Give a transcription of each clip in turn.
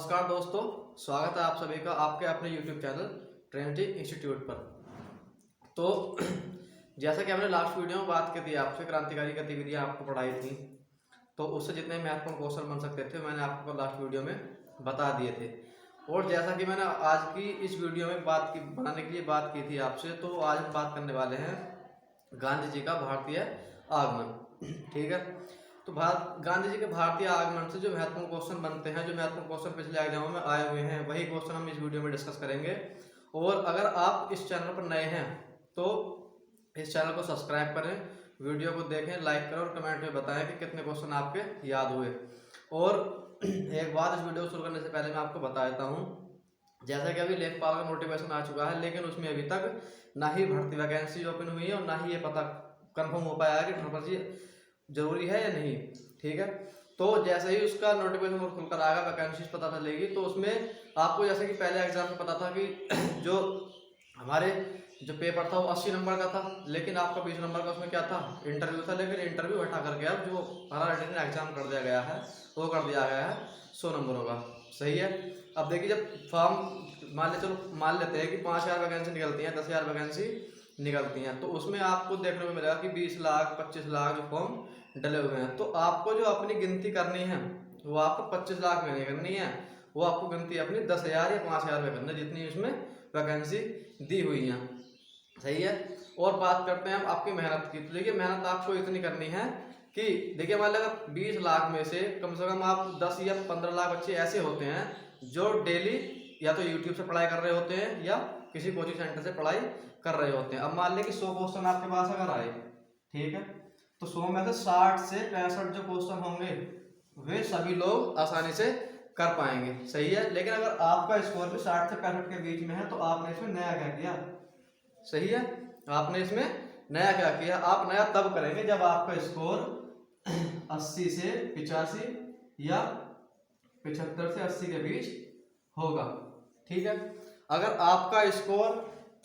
नमस्कार दोस्तों, स्वागत है आप सभी का आपके अपने YouTube चैनल ट्रिनिटी इंस्टीट्यूट पर। तो जैसा कि हमने लास्ट वीडियो में बात की थी आपसे क्रांतिकारी गतिविधियां आपको पढ़ाई थी, तो उससे जितने महत्वपूर्ण क्वेश्चन बन सकते थे मैंने आपको लास्ट वीडियो में बता दिए थे। और जैसा कि मैंने आज की इस वीडियो में बनाने के लिए बात की थी आपसे, तो आज हम बात करने वाले हैं गांधी जी का भारतीय आगमन। ठीक है, तो गांधी जी के भारतीय आगमन से जो महत्वपूर्ण क्वेश्चन बनते हैं, जो महत्वपूर्ण क्वेश्चन पिछले एग्जामों में आए हुए हैं, वही क्वेश्चन हम इस वीडियो में डिस्कस करेंगे। और अगर आप इस चैनल पर नए हैं तो इस चैनल को सब्सक्राइब करें, वीडियो को देखें, लाइक करें और कमेंट में बताएं कि कितने क्वेश्चन आपके याद हुए। और एक बात इस वीडियो शुरू करने से पहले मैं आपको बता देता हूँ, जैसा कि अभी लेखपाल का नोटिफिकेशन आ चुका है, लेकिन उसमें अभी तक ना ही भर्ती वैकेंसी ओपन हुई है और ना ही ये पता कंफर्म हो पाया है कि ट्रिपल जरूरी है या नहीं। ठीक है, तो जैसे ही उसका नोटिफिकेशन खुलकर आएगा, वैकेंसीज पता चलेगी, तो उसमें आपको जैसे कि पहले एग्जाम में पता था कि जो हमारे जो पेपर था वो 80 नंबर का था, लेकिन आपका 20 नंबर का उसमें क्या था, इंटरव्यू था। लेकिन इंटरव्यू हटा करके अब जो हमारा रिटन एग्जाम कर दिया गया है वो कर दिया गया है 100 नंबरों का। सही है। अब देखिए, जब फॉर्म मान लेते हैं कि 5000 वैकेंसी निकलती हैं, 10,000 वैकेंसी निकलती हैं, तो उसमें आपको देखने को मिलेगा कि 20 लाख 25 लाख जो फॉर्म डले हुए हैं। तो आपको जो अपनी गिनती करनी है वो आपको 25 लाख में नहीं करनी है, वो आपको गिनती अपनी 10,000 या 5,000 में करनी है, जितनी उसमें वैकेंसी दी हुई है। सही है। और बात करते हैं हम आपकी मेहनत की। तो देखिए, मेहनत आपको इतनी करनी है कि देखिए, मान लीजिए अगर 20 लाख में से कम आप 10 या 15 लाख बच्चे ऐसे होते हैं जो डेली या तो यूट्यूब से पढ़ाई कर रहे होते हैं या किसी कोचिंग सेंटर से पढ़ाई कर रहे होते हैं। अब मान लें कि 100 क्वेश्चन आपके पास अगर आए, ठीक है, तो 100 में से 60 से 65 जो क्वेश्चन होंगे वे सभी लोग आसानी से कर पाएंगे। सही है। लेकिन अगर आपका स्कोर भी 60 से 65 के बीच में है तो आपने इसमें नया क्या किया। सही है, आपने इसमें नया क्या किया। आप नया तब करेंगे जब आपका स्कोर 80 से 85 या 75 से 80 के बीच होगा। ठीक है, अगर आपका स्कोर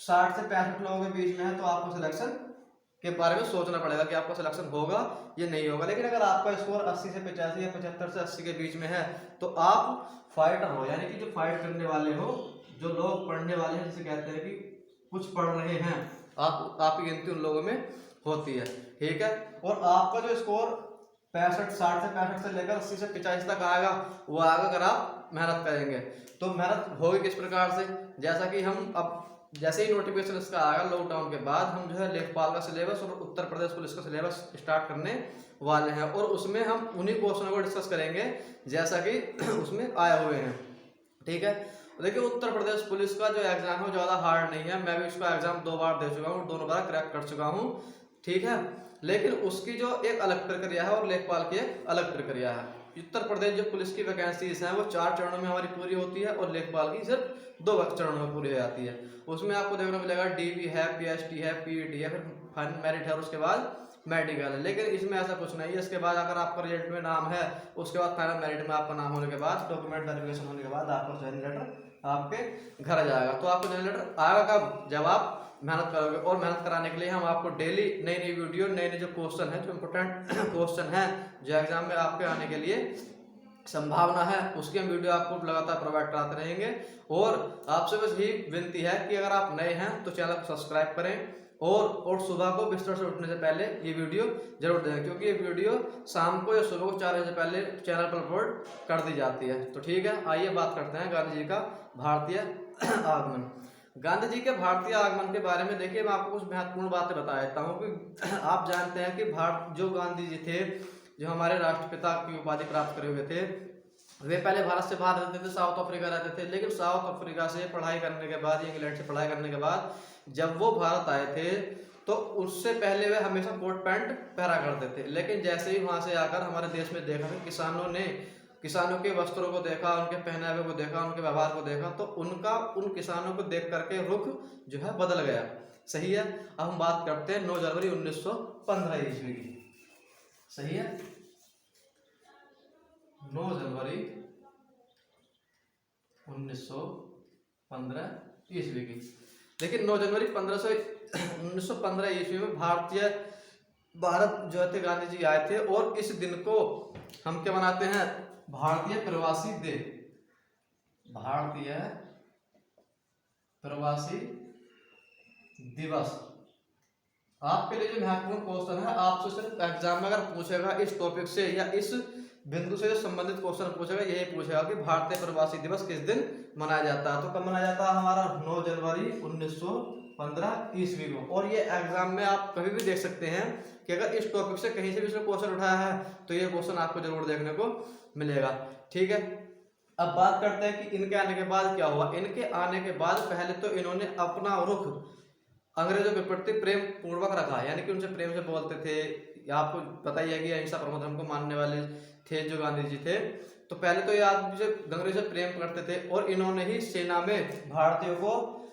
60 से 65 लोगों के बीच में है तो आपको सिलेक्शन के बारे में सोचना पड़ेगा कि आपका सिलेक्शन होगा या नहीं होगा। लेकिन अगर आपका स्कोर 80 से 85 या 75 से 80 के बीच में है तो आप फाइटर हो, यानी कि जो फाइट करने वाले हो, जो लोग पढ़ने वाले हैं, जिसे कहते हैं कि कुछ पढ़ रहे हैं, आपकी गिनती उन लोगों में होती है। ठीक है, और आपका जो स्कोर 60 से 65 से लेकर 80 से 85 तक आएगा, वो आएगा अगर आप मेहनत करेंगे। तो मेहनत होगी किस प्रकार से, जैसा कि हम अब जैसे ही नोटिफिकेशन इसका आएगा लॉकडाउन के बाद, हम जो है लेखपाल का सिलेबस और उत्तर प्रदेश पुलिस का सिलेबस स्टार्ट करने वाले हैं। और उसमें हम उन्हीं क्वेश्चनों को डिस्कस करेंगे जैसा कि उसमें आए हुए हैं। ठीक है, देखिए, उत्तर प्रदेश पुलिस का जो एग्जाम है ज़्यादा हार्ड नहीं है। मैं भी उसका एग्जाम 2 बार दे चुका हूँ, दोनों बार क्रैक कर चुका हूँ। ठीक है, लेकिन उसकी जो एक अलग प्रक्रिया है और लेखपाल की एक अलग प्रक्रिया है। उत्तर प्रदेश जो पुलिस की वैकेंसीज हैं वो 4 चरणों में हमारी पूरी होती है और लेखपाल की सिर्फ 2 चरणों में पूरी हो जाती है। उसमें आपको देखने को मिलेगा डीवी है, पीएसटी है, पीईटी है, फिर फाइनल मेरिट है और उसके बाद मेडिकल है। लेकिन इसमें ऐसा कुछ नहीं है। इसके बाद अगर आपका रिजल्ट में नाम है, उसके बाद फाइनल मेरिट में आपका नाम होने के बाद, डॉक्यूमेंट वेरिफिकेशन होने के बाद आपका ज्वाइनिंग लेटर आपके घर आ जाएगा। तो आपको ज्वाइनिंग लेटर आएगा कब, जब आप मेहनत करोगे। और मेहनत कराने के लिए हम आपको डेली नई नई वीडियो, नए नए जो क्वेश्चन है, जो इंपोर्टेंट क्वेश्चन है, जो एग्जाम में आपके आने के लिए संभावना है, उसकी हम वीडियो आपको लगातार प्रोवाइड कराते रहेंगे। और आपसे बस यही विनती है कि अगर आप नए हैं तो चैनल को सब्सक्राइब करें और सुबह को बिस्तर से उठने से पहले ये वीडियो जरूर देखें, क्योंकि ये वीडियो शाम को या सुबह को 4 बजे से पहले चैनल पर अपलोड कर दी जाती है। तो ठीक है, आइए बात करते हैं गांधी जी का भारतीय आगमन। गांधी जी के भारतीय आगमन के बारे में देखिए, मैं आपको कुछ महत्वपूर्ण बातें बता देता हूँ कि आप जानते हैं कि जो गांधी जी थे, जो हमारे राष्ट्रपिता की उपाधि प्राप्त करे हुए थे, वे पहले भारत से बाहर रहते थे, साउथ अफ्रीका रहते थे। लेकिन साउथ अफ्रीका से पढ़ाई करने के बाद, इंग्लैंड से पढ़ाई करने के बाद जब वो भारत आए थे तो उससे पहले वे हमेशा कोट पैंट पहरा करते थे। लेकिन जैसे ही वहां से आकर हमारे देश में देखा कि किसानों के वस्त्रों को देखा, उनके पहनावे को देखा, उनके व्यवहार को देखा, तो उन किसानों को देख करके रुख जो है बदल गया। सही है। अब हम बात करते हैं 9 जनवरी 1915 ईस्वी की। सही है, 9 जनवरी 1915 ईस्वी की। देखिए, 9 जनवरी 1915 ईस्वी में भारत जो थे गांधी जी आए थे। और इस दिन को हम क्या मनाते हैं, भारतीय प्रवासी डे। भारतीय प्रवासी दिवस। आपके लिए जो महत्वपूर्ण क्वेश्चन है, आपसे सिर्फ एग्जाम में अगर पूछेगा इस टॉपिक से या इस बिंदु से जो संबंधित क्वेश्चन पूछेगा, यही पूछेगा कि भारतीय प्रवासी दिवस किस दिन मनाया जाता है। तो कब मनाया जाता है हमारा? 9 जनवरी 1915 ईस्वी को। और ये एग्जाम में आप कभी भी देख सकते हैं कि अगर इस टॉपिक से कहीं से भी क्वेश्चन उठाया है तो ये क्वेश्चन आपको जरूर देखने को मिलेगा। ठीक है, अब बात करते हैं कि इनके आने के बाद क्या हुआ। इनके आने के बाद पहले तो इन्होंने अपना रुख अंग्रेजों के प्रति प्रेम पूर्वक रखा, यानी कि उनसे प्रेम से बोलते थे। आपको पता ही है कि अहिंसा परमो धर्म को मानने वाले थे जो गांधी जी थे। तो पहले तो ये आदमी से अंग्रेजों से प्रेम करते थे और इन्होंने ही सेना में भारतीयों को,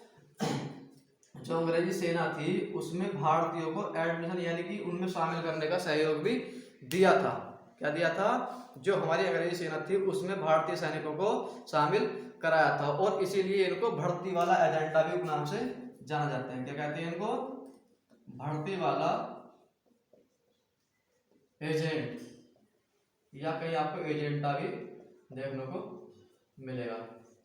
जो अंग्रेजी सेना थी उसमें भारतीयों को एडमिशन यानी कि उनमें शामिल करने का सहयोग भी दिया था। क्या दिया था? जो हमारी अंग्रेजी सेना थी उसमें भारतीय सैनिकों को शामिल कराया था। और इसीलिए इनको भर्ती वाला एजेंडा भी नाम से जाना जाते हैं। क्या कहते हैं इनको? भर्ती वाला एजेंट, या कहीं आपको एजेंटा भी देखने को मिलेगा।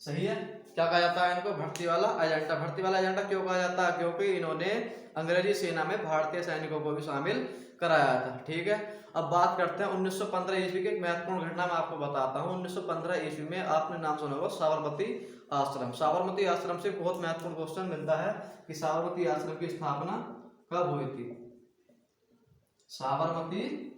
सही है, क्या कहा जाता है इनको? भर्ती वाला एजेंटा। भर्ती वाला एजेंटा क्यों कहा जाता है? क्योंकि इन्होंने अंग्रेजी सेना में भारतीय सैनिकों को भी शामिल कराया था। ठीक है, अब बात करते हैं 1915 ईस्वी की एक महत्वपूर्ण घटना मैं आपको बताता हूँ। 1915 ईस्वी में आपने नाम सुना होगा साबरमती आश्रम। साबरमती आश्रम से बहुत महत्वपूर्ण क्वेश्चन मिलता है कि साबरमती आश्रम की स्थापना कब हुई थी? साबरमती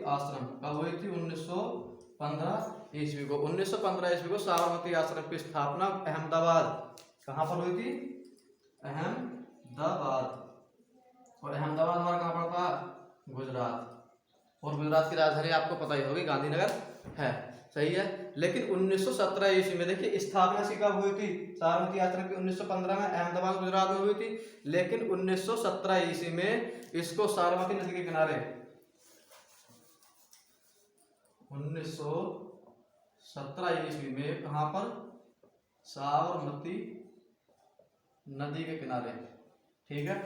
आश्रम कब हुई थी? 1915 ईस्वी को। 1915 ईस्वी को साबरमती आश्रम की स्थापना अहमदाबाद, कहाँ पर हुई थी? अहमदाबाद। और अहमदाबाद हमारा कहाँ पड़ता है? गुजरात। और गुजरात की राजधानी आपको पता ही होगी गांधीनगर है। सही है, लेकिन 1917 ईस्वी में देखिए स्थापना इसकी कब हुई थी? साबरमती आश्रम की 1915 में अहमदाबाद गुजरात में हुई थी। लेकिन 1917 ईस्वी में इसको साबरमती नदी के किनारे 1917 ईस्वी में कहां पर? साबरमती नदी के किनारे। ठीक है,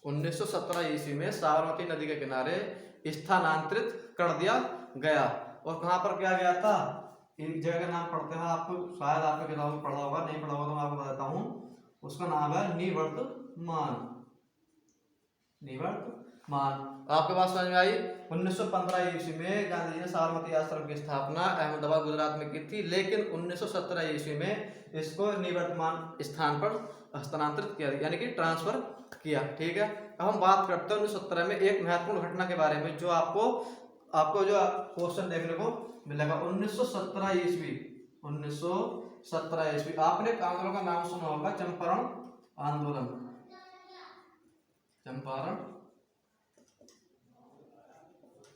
1917 ईस्वी में साबरमती नदी के किनारे स्थानांतरित कर दिया गया। और कहां पर किया गया था? एक जगह का नाम पढ़ते हैं, आपको शायद आपके किताब में पढ़ा होगा, नहीं पढ़ा होगा तो मैं आपको बताता हूं। उसका नाम है निवर्तमान। निवर्तमान आपके पास समझ में आई? 1915 ईस्वी में गांधी जी ने साबरमती आश्रम की स्थापना अहमदाबाद गुजरात में की थी। लेकिन 1917 ईस्वी में इसको निवर्तमान स्थान पर हस्तांतरित किया, यानी कि ट्रांसफर किया। ठीक है, अब हम बात करते हैं 1917 में एक महत्वपूर्ण घटना के बारे में जो आपको जो क्वेश्चन देखने को मिलेगा। 1917 ईस्वी, 1917 ईस्वी आपने आंदोलन का नाम सुना होगा, चंपारण आंदोलन।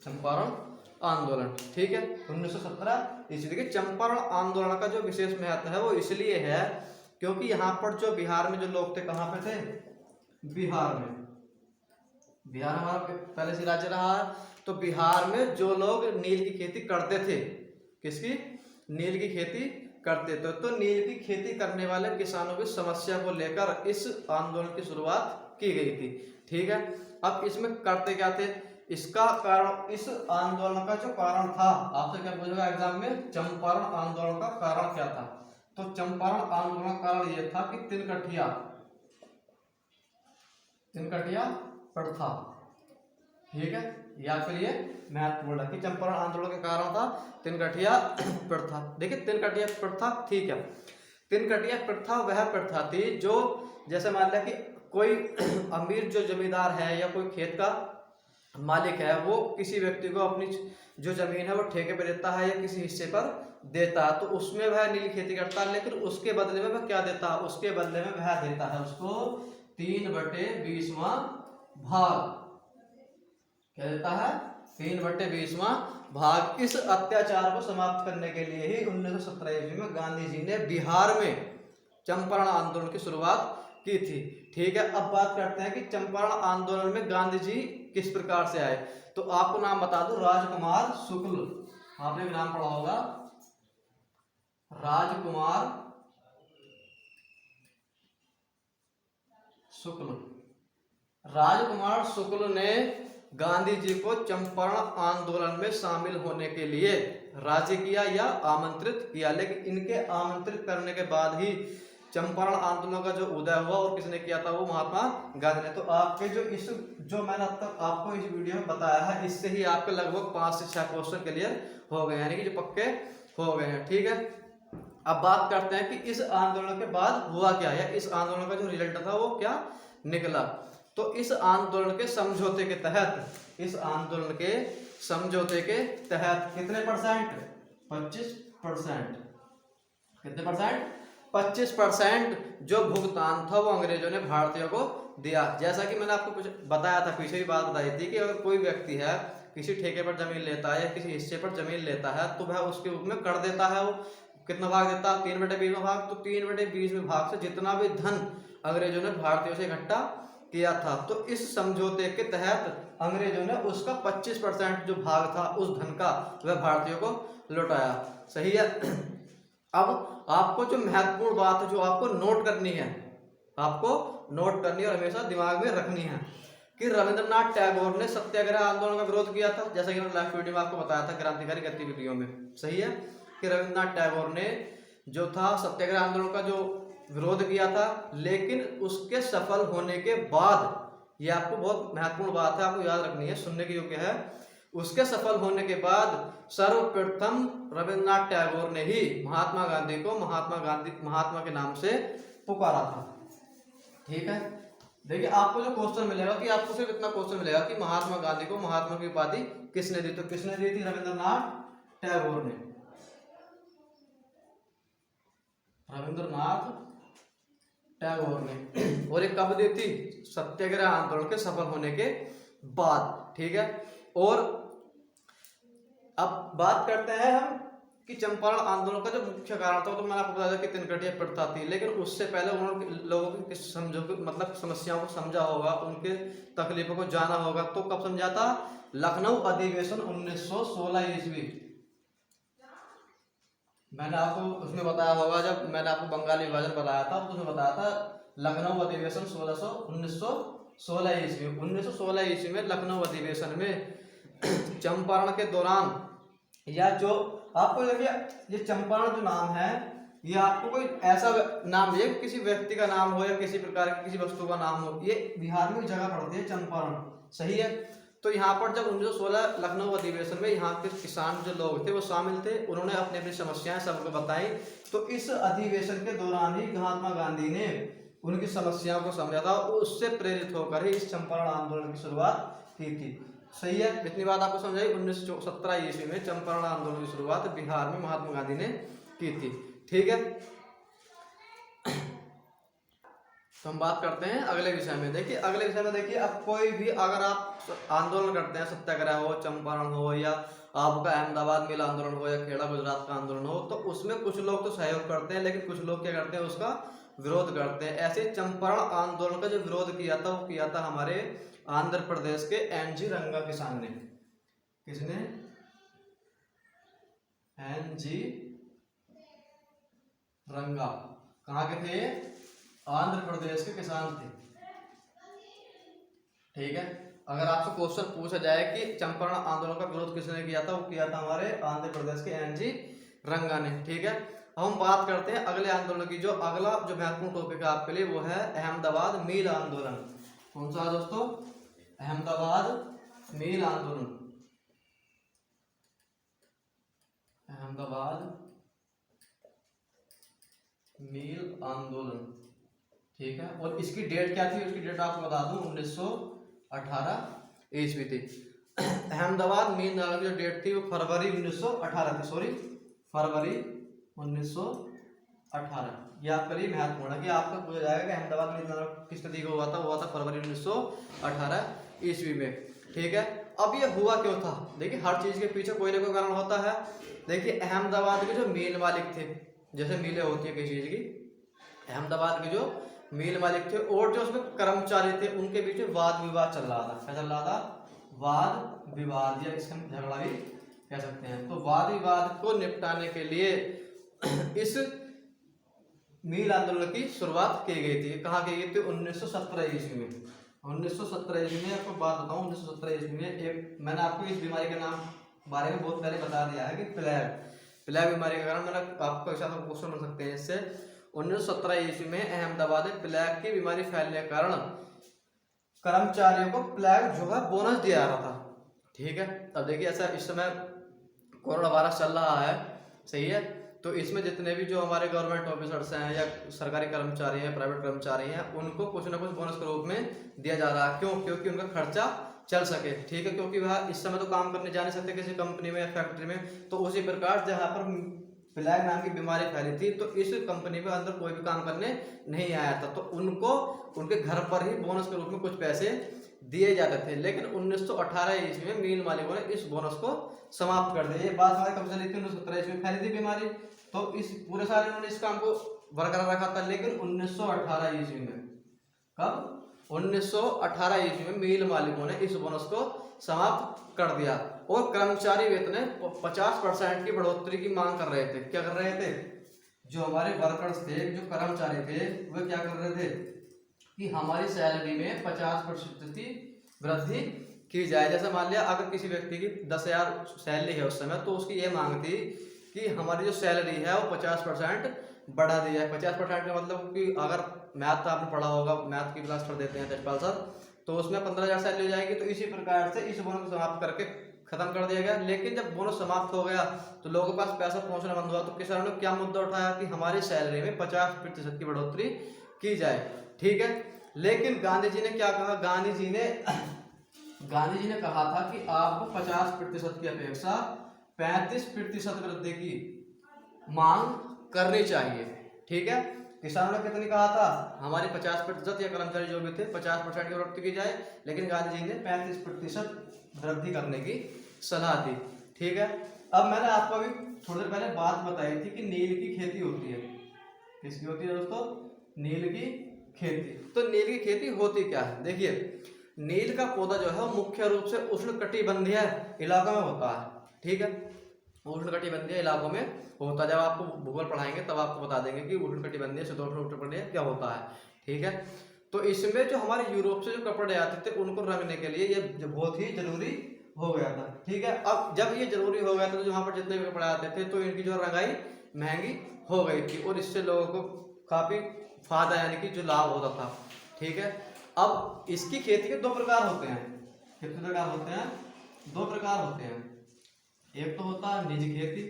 चंपारण आंदोलन। ठीक है, 1917 ईस्वी के चंपारण आंदोलन का जो विशेष महत्व है वो इसलिए है क्योंकि यहाँ पर जो बिहार में जो लोग थे, कहाँ पे थे? बिहार में। बिहार हमारा पहले से राज्य रहा है, तो बिहार में जो लोग नील की खेती करते थे, किसकी? नील की खेती करते थे, तो नील की खेती करने वाले किसानों की समस्या को लेकर इस आंदोलन की शुरुआत की गई थी। ठीक है, अब इसमें करते क्या थे? इसका कारण, इस आंदोलन का जो कारण था, आपसे क्या पूछेगा एग्जाम में? चंपारण आंदोलन का कारण क्या था? तो चंपारण आंदोलन का कारण यह था कि तिनकठिया प्रथा। ठीक है, या फिर ये महत्वपूर्ण है कि चंपारण आंदोलन के कारण था तिनकठिया प्रथा। देखिए तिनकठिया प्रथा, ठीक है, तिनकठिया प्रथा वह प्रथा थी जो, जैसे मान लिया कि कोई अमीर जो जमींदार है या कोई खेत का मालिक है, वो किसी व्यक्ति को अपनी जो जमीन है वो ठेके पे देता है या किसी हिस्से पर देता है, तो उसमें वह नील खेती करता है। लेकिन उसके बदले में वह क्या देता है? उसके बदले में वह देता है उसको 3/20वां भाग। क्या देता है? 3/20वां भाग। इस अत्याचार को समाप्त करने के लिए ही 1917 ईस्वी में गांधी जी ने बिहार में चंपारण आंदोलन की शुरुआत की थी। ठीक है, अब बात करते हैं कि चंपारण आंदोलन में गांधी जी किस प्रकार से आए। तो आपको नाम बता दूं, राजकुमार शुक्ल, आपने भी नाम पढ़ा होगा, राजकुमार शुक्ल। राजकुमार शुक्ल ने गांधी जी को चंपारण आंदोलन में शामिल होने के लिए राजी किया या आमंत्रित किया, लेकिन इनके आमंत्रित करने के बाद ही चंपारण आंदोलन का जो उदय हुआ और किसने किया था, वो महात्मा गांधी ने। तो आपके जो मैंने अब तक आपको इस वीडियो में बताया है, इससे ही आपके लगभग 5 से 6 क्वेश्चन क्लियर हो गए, यानी कि जो पक्के हो गए हैं। ठीक है, अब बात करते हैं कि इस आंदोलन के बाद हुआ क्या, या इस आंदोलन का जो रिजल्ट था वो क्या निकला। तो इस आंदोलन के समझौते के तहत, इस आंदोलन के समझौते के तहत कितने परसेंट, 25%, कितने परसेंट, 25% जो भुगतान था वो अंग्रेजों ने भारतीयों को दिया। जैसा कि मैंने आपको कुछ बताया था, पीछे भी बात बताई थी कि अगर कोई व्यक्ति है किसी ठेके पर जमीन लेता है या किसी हिस्से पर जमीन लेता है, तो वह उसके रूप में कर देता है, वो कितना भाग देता है, 3/20 में भाग। तो 3/20 में भाग से जितना भी धन अंग्रेजों ने भारतीयों से इकट्ठा किया था, तो इस समझौते के तहत अंग्रेजों ने उसका 25% जो भाग था उस धन का, वह भारतीयों को लौटाया। सही है। अब आपको जो महत्वपूर्ण बात है जो आपको नोट करनी है, आपको नोट करनी और हमेशा दिमाग में रखनी है कि रविंद्रनाथ टैगोर ने सत्याग्रह आंदोलन का विरोध किया था, जैसा कि मैंने लास्ट वीडियो में आपको बताया था क्रांतिकारी गतिविधियों में। सही है कि रविंद्रनाथ टैगोर ने जो था सत्याग्रह आंदोलन का जो विरोध किया था, लेकिन उसके सफल होने के बाद, ये आपको बहुत महत्वपूर्ण बात है, आपको याद रखनी है, सुनने के योग्य है, उसके सफल होने के बाद सर्वप्रथम रविंद्रनाथ टैगोर ने ही महात्मा गांधी को महात्मा के नाम से पुकारा था। ठीक है, देखिए आपको जो क्वेश्चन मिलेगा कि आपको सिर्फ इतना क्वेश्चन मिलेगा कि महात्मा गांधी को महात्मा की उपाधि किसने दी, तो किसने दी थी, रविंद्रनाथ टैगोर ने, रविंद्रनाथ टैगोर ने। और ये कब दी थी, सत्याग्रह आंदोलन के सफल होने के बाद। ठीक है, और अब बात करते हैं हम कि चंपारण आंदोलन का जो मुख्य कारण था, तो मैंने आपको बताया कि तिनकटिया प्रथा थी, लेकिन उससे पहले उन्होंने लोगों की मतलब समस्याओं को समझा होगा, उनके तकलीफों को जाना होगा। तो कब समझा था, लखनऊ अधिवेशन 1916 ईस्वी। मैंने आपको उसमें बताया होगा, जब मैंने आपको बंगाली विभाजन बताया था तो उसमें बताया था लखनऊ अधिवेशन 1916 ईस्वी। 1916 ईस्वी में लखनऊ अधिवेशन में चंपारण के दौरान, या जो आपको देखिए ये चंपारण जो नाम है, ये आपको कोई ऐसा नाम नहीं है किसी व्यक्ति का नाम हो या किसी प्रकार की किसी वस्तु का नाम हो, ये बिहार में जगह पड़ती है चंपारण। सही है, तो यहाँ पर जब 1916 लखनऊ अधिवेशन में यहाँ के किसान जो लोग थे वो शामिल थे, उन्होंने अपनी अपनी समस्याएं सबको बताई। तो इस अधिवेशन के दौरान ही महात्मा गांधी ने उनकी समस्याओं को समझा था, उससे प्रेरित होकर ही इस चंपारण आंदोलन की शुरुआत की थी। सही है, इतनी बात आपको समझाई। 1917 ईस्वी में चंपारण आंदोलन की शुरुआत बिहार में महात्मा गांधी ने की थी। ठीक है, तो हम बात करते हैं अगले विषय में। देखिए अगले विषय में देखिए, अब कोई भी अगर आप आंदोलन करते हैं, सत्याग्रह हो, चंपारण हो, या आपका अहमदाबाद मिल आंदोलन हो, या खेड़ा गुजरात का आंदोलन हो, तो उसमें कुछ लोग तो सहयोग करते हैं, लेकिन कुछ लोग क्या करते हैं, उसका विरोध करते हैं। ऐसे चंपारण आंदोलन का जो विरोध किया था वो किया था हमारे आंध्र प्रदेश के एनजी रंगा किसान ने। किसने, एनजी रंगा। कहाँ के थे, आंध्र प्रदेश के किसान थे। ठीक है, अगर आपसे क्वेश्चन पूछा जाए कि चंपारण आंदोलन का विरोध किसने किया था, वो किया था हमारे आंध्र प्रदेश के एनजी रंगा ने। ठीक है, अब हम बात करते हैं अगले आंदोलन की। जो अगला जो महत्वपूर्ण टॉपिक है आपके लिए वो है अहमदाबाद मिल आंदोलन। कौन सा दोस्तों, अहमदाबाद मिल आंदोलन। अहमदाबाद मिल आंदोलन। ठीक है, और इसकी डेट क्या थी, उसकी डेट आपको बता दूं, 1918 ईस्वी थी। अहमदाबाद मिल आंदोलन की जो डेट थी वो फरवरी 1918 थी, सॉरी फरवरी 1918। यह आपके लिए महत्वपूर्ण है कि आपका पूछा जाएगा कि अहमदाबाद में आंदोलन किस तिथि को हुआ था फरवरी 1918 ईस्वी में। ठीक है, अब ये हुआ क्यों था, देखिए हर चीज के पीछे कोई ना कोई कारण होता है। देखिए अहमदाबाद के जो मिल मालिक थे, जैसे मिलें होती है किसी चीज की, अहमदाबाद के जो मिल मालिक थे और जो उसमें कर्मचारी थे, उनके बीच में वाद विवाद चल रहा था। क्या चल रहा था, वाद विवाद, या इसका झगड़ा भी कह सकते हैं। तो वाद विवाद को निपटाने के लिए इस मिल आंदोलन की शुरुआत की गई थी। कहाँ की गई थी, 1917 ईस्वी में। 1917 ईस्वी में आपको बात बताऊं, 1917 ईस्वी में एक, मैंने आपको इस बीमारी का नाम बारे में बहुत पहले बता दिया है कि प्लेग बीमारी के कारण, मैंने आपको ऐसा क्वेश्चन बन सकते हैं इससे। 1917 ईस्वी में अहमदाबाद में प्लेग की बीमारी फैलने के कारण कर्मचारियों को प्लेग जो है बोनस दिया जा रहा था। ठीक है, अब देखिए ऐसा इस समय कोरोना वायरस चल रहा है, सही है, तो इसमें जितने भी जो हमारे गवर्नमेंट ऑफिसर्स हैं या सरकारी कर्मचारी हैं, प्राइवेट कर्मचारी हैं, उनको कुछ ना कुछ बोनस के रूप में दिया जा रहा है। क्यों? क्योंकि उनका खर्चा चल सके। ठीक है, क्योंकि वह इस समय तो काम करने जा नहीं सकते किसी कंपनी में या फैक्ट्री में। तो उसी प्रकार जहाँ पर प्लेग नाम की बीमारी फैली थी, तो इस कंपनी में अंदर कोई भी काम करने नहीं आया था, तो उनको उनके घर पर ही बोनस के रूप में कुछ पैसे दिए जाते थे। लेकिन 1918 ईस्वी में मिल मालिकों ने इस बोनस को समाप्त कर दिया। ये बात हमारे कब चली थी? 1917 ईस्वी में फैली थी बीमारी, तो इस पूरे साल इन्होंने इस काम को बरकरार रखा था। लेकिन 1918 ईस्वी में, कब? 1918 ईस्वी में मिल मालिकों ने इस बोनस को समाप्त कर दिया और कर्मचारी वेतन में 50% की बढ़ोतरी की मांग कर रहे थे। क्या कर रहे थे? जो हमारे वर्कर्स थे, जो कर्मचारी थे, वे क्या कर रहे थे कि हमारी सैलरी में 50% की वृद्धि की जाए। जैसे मान लिया अगर किसी व्यक्ति की 10,000 सैलरी है उस समय, तो उसकी ये मांग थी कि हमारी जो सैलरी है वो 50% बढ़ा दी जाए। 50% का मतलब कि अगर मैथ आपने पढ़ा होगा, मैथ की क्लास कर देते हैं तेजपाल सर, तो उसमें 15,000 सैलरी हो जाएगी। तो इसी प्रकार से इस बोनस को समाप्त करके खत्म कर दिया गया। लेकिन जब बोनस समाप्त हो गया तो लोगों के पास पैसा पहुंचना बंद हुआ, तो किसानों ने क्या मुद्दा उठाया कि हमारी सैलरी में 50% की बढ़ोतरी की जाए। ठीक है, लेकिन गांधी जी ने क्या कहा? गांधी जी ने कहा था कि आपको 50% की अपेक्षा 35% वृद्धि की मांग करनी चाहिए। ठीक है, किसानों ने कितनी कहा था? हमारी 50% या कर्मचारी जो भी थे 50% की वृद्धि की जाए, लेकिन गांधी जी ने 35% वृद्धि करने की सलाह दी। ठीक है, अब मैंने आपको अभी थोड़ी देर पहले बात बताई थी कि नील की खेती होती है। किसकी होती है दोस्तों? नील की खेती। तो नील की खेती होती क्या है? देखिए, नील का पौधा जो है मुख्य रूप से उष्णकटिबंधीय इलाकों में होता है। ठीक है, उष्णकटिबंधीय इलाकों में होता है। जब आपको भूगोल पढ़ाएंगे तब आपको बता देंगे कि उष्णकटिबंधीय शीतोष्ण उष्णकटिबंधीय क्या होता है। ठीक है, तो इसमें जो हमारे यूरोप से जो कपड़े आते थे उनको रंगने के लिए ये बहुत ही जरूरी हो गया था। ठीक है, अब जब ये जरूरी हो गया था तो वहाँ पर जितने भी कपड़े आते थे तो इनकी जो रंगाई महंगी हो गई थी और इससे लोगों को काफी फायदा यानी कि जो लाभ होता था। ठीक है, अब इसकी खेती के 2 प्रकार होते हैं। कितने प्रकार होते हैं? 2 प्रकार होते हैं। एक तो होता है निज खेती,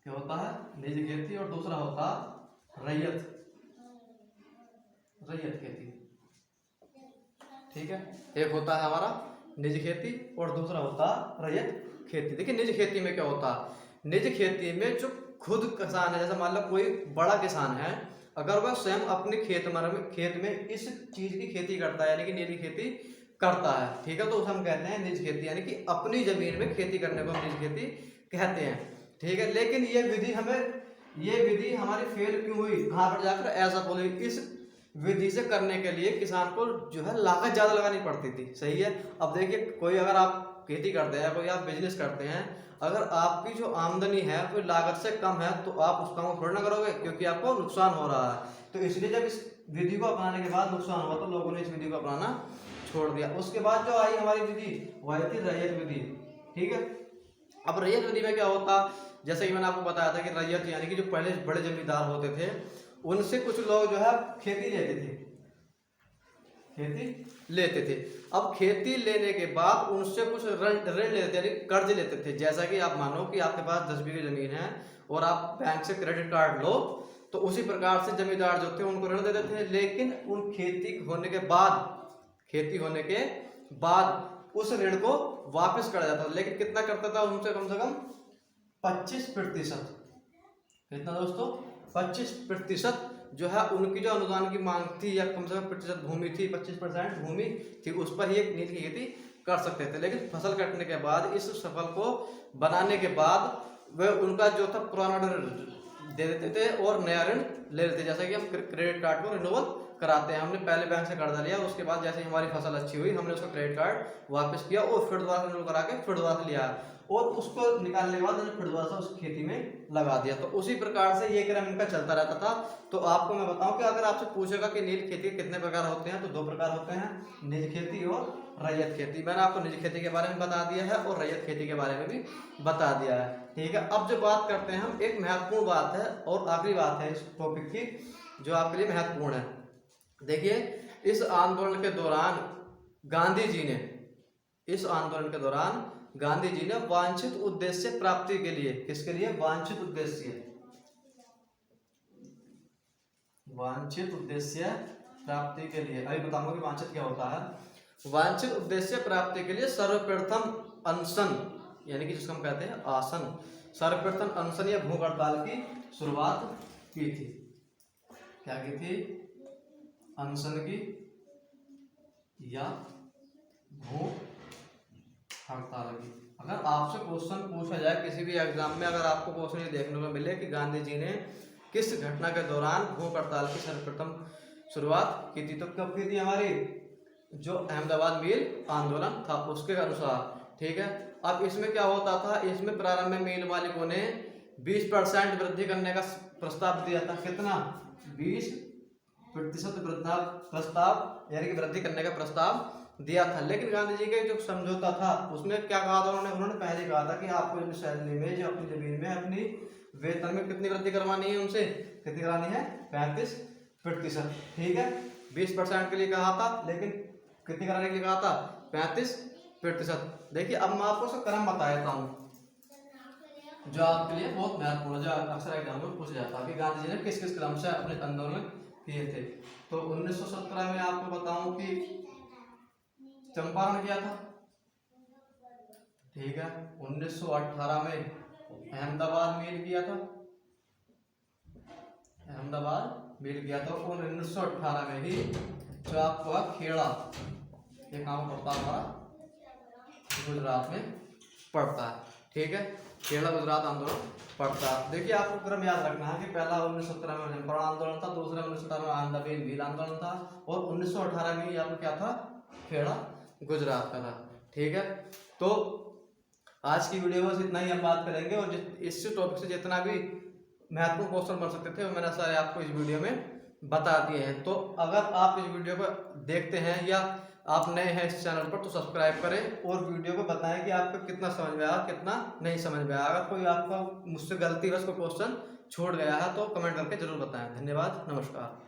क्या होता है? निज खेती, और दूसरा होता रैयत खेती। ठीक है, एक होता है हमारा निज खेती और दूसरा होता है रैयत खेती। देखिए निज खेती में क्या होता है? निज खेती में जो खुद किसान है, जैसे मान लो कोई बड़ा किसान है, अगर वह स्वयं अपने खेत में इस चीज की खेती करता है यानी कि नील की खेती करता है, ठीक है, तो उसे हम कहते हैं निज खेती, यानी कि अपनी जमीन में खेती करने को हम निज खेती कहते हैं। ठीक है, लेकिन ये विधि हमारी फेल क्यों हुई? कहाँ पर जाकर ऐसा बोले? इस विधि से करने के लिए किसान को जो है लागत ज्यादा लगानी पड़ती थी। सही है, अब देखिए कोई अगर आप खेती करते हैं, कोई आप बिजनेस करते हैं, अगर आपकी जो आमदनी है कोई लागत से कम है तो आप उस काम को थोड़ा ना करोगे, क्योंकि आपको नुकसान हो रहा है। तो इसलिए जब इस विधि को अपनाने के बाद नुकसान हुआ तो लोगों ने इस विधि को अपनाना छोड़ दिया। उसके बाद जो आई हमारी विधि वो आई थी रैयत विधि। ठीक है, अब रैयत विधि में क्या होता? जैसे कि मैंने आपको बताया था कि रैयत यानी कि जो पहले बड़े जमींदार होते थे उनसे कुछ लोग जो है खेती लेते थे। अब खेती लेने के बाद उनसे कुछ ऋण लेते थे, कर्ज लेते थे। जैसा कि आप मानो कि आपके पास 10 बीघे जमीन है और आप बैंक से क्रेडिट कार्ड लो, तो उसी प्रकार से जमींदार जो थे उनको ऋण देते थे। लेकिन उन खेती होने के बाद उस ऋण को वापस करा जाता था। लेकिन कितना करता था? उनसे कम से कम 25%। कितना दोस्तों? 25% जो है उनकी जो अनुदान की मांग थी, या कम से कम प्रतिशत भूमि थी, 25% भूमि थी, उस पर ही एक नील की खेती कर सकते थे। लेकिन फसल कटने के बाद इस फसल को बनाने के बाद वह उनका जो था पुराना ऋण दे देते थे और नया ऋण ले लेते। जैसे कि हम क्रेडिट कार्ड को रिन्यूअल कराते हैं, हमने पहले बैंक से कर्जा लिया, उसके बाद जैसे हमारी फसल अच्छी हुई हमने उसका क्रेडिट कार्ड वापस किया और फिर दोबारा रिन्यूअल करा के फिर दोबारा लिया और उसको निकालने के बाद फिर दोबारा उस खेती में लगा दिया। तो उसी प्रकार से ये क्रम इनका चलता रहता था। तो आपको मैं बताऊं कि अगर आपसे पूछेगा कि नील खेती के कितने प्रकार होते हैं, तो 2 प्रकार होते हैं, निज खेती और रैयत खेती। मैंने आपको निजी खेती के बारे में बता दिया है और रैयत खेती के बारे में भी बता दिया है, ठीक है। अब जो बात करते हैं हम, एक महत्वपूर्ण बात है और आखिरी बात है इस टॉपिक की जो आपके लिए महत्वपूर्ण है। देखिए, इस आंदोलन के दौरान गांधी जी ने, इस आंदोलन के दौरान गांधी जी ने वांछित उद्देश्य प्राप्ति के लिए, किसके लिए? वांछित उद्देश्य, वांछित उद्देश्य प्राप्ति के लिए, अभी बताऊंगा कि वांछित क्या होता है। वांछित उद्देश्य प्राप्ति के लिए सर्वप्रथम अनशन, यानी कि जिसको हम कहते हैं आसन, सर्वप्रथम अनशन या भूख हड़ताल की शुरुआत की थी। क्या की थी? अनशन की या भूख हड़ताल की। अगर आपसे क्वेश्चन पूछा जाए किसी भी एग्जाम में, अगर आपको क्वेश्चन ये देखने को मिले कि गांधी जी ने किस घटना के दौरान भूख हड़ताल की सर्वप्रथम शुरुआत की थी, तो कब की थी? हमारी जो अहमदाबाद मिल आंदोलन था उसके अनुसार, ठीक है। अब इसमें क्या होता था, इसमें प्रारंभ में मिल मालिकों ने 20% वृद्धि करने का प्रस्ताव दिया था। कितना? 20% प्रस्ताव, यानी कि वृद्धि करने का प्रस्ताव दिया था। लेकिन गांधी जी का जो समझौता था उसमें क्या कहा था उन्होंने पहले कहा था कि आपको अपनी सैलरी में, जो अपनी जमीन में, अपनी वेतन में कितनी वृद्धि करवानी है, उनसे कितनी करानी है? 35%, ठीक है। 20% के लिए कहा था, लेकिन कितनी कराने के लिए कहा था? 35%। देखिए, अब मैं आपको उसका क्रम बता देता हूँ जो आपके लिए बहुत महत्वपूर्ण है, जो अक्सर एग्जाम में पूछा जाता है कि गांधी जी ने किस किस क्रम से अपने आंदोलन किए थे। तो 1917 में आपको बताऊं कि चंपारण किया था, ठीक है। 1918 में अहमदाबाद मेल किया था, अहमदाबाद मेल किया था। और 1918 में ही जो आपका खेड़ा, ये काम पड़ता है हमारा गुजरात में पड़ता है, ठीक है। खेड़ा गुजरात आंदोलन पड़ता है। देखिए, आपको क्रम याद रखना है कि पहला 1917 में चंपारण आंदोलन था, दूसरा 1917 में अहमदाबाद मेल आंदोलन था, और 1918 में ही आपको क्या था? खेड़ा गुजरात का था, ठीक है। तो आज की वीडियो में इतना ही हम बात करेंगे, और इस टॉपिक से जितना भी महत्वपूर्ण क्वेश्चन बन सकते थे वो मैंने सारे आपको इस वीडियो में बता दिए हैं। तो अगर आप इस वीडियो को देखते हैं या आप नए हैं इस चैनल पर, तो सब्सक्राइब करें और वीडियो को बताएं कि आपको कितना समझ में आया, कितना नहीं समझ में आया। अगर कोई आपका मुझसे गलती बस कोई क्वेश्चन छूट गया है तो कमेंट करके जरूर बताएं। धन्यवाद, नमस्कार।